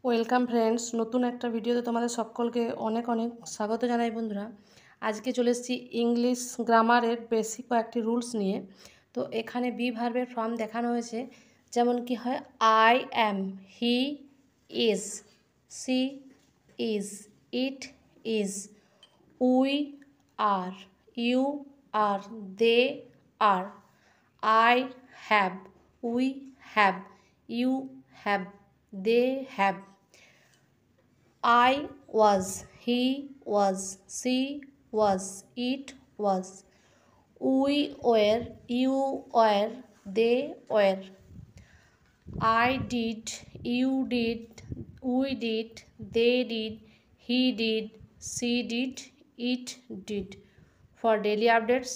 Welcome friends, নতুন একটা ভিডিওতে তোমাদের সকলকে অনেক অনেক স্বাগত জানাই বন্ধুরা। আজকে চলে এসেছি ইংলিশ গ্রামারের বেসিক কয়েকটি রুলস নিয়ে। তো এখানে বি ভার্বের ফর্ম দেখানো হয়েছে, যেমন কি হয় I am, he is, she is, it is, we are, you are, they are, I have, we have, you have, they have, I was, he was, she was, it was, we were, you were, they were, I did, you did, we did, they did, he did, she did, it did. For daily updates,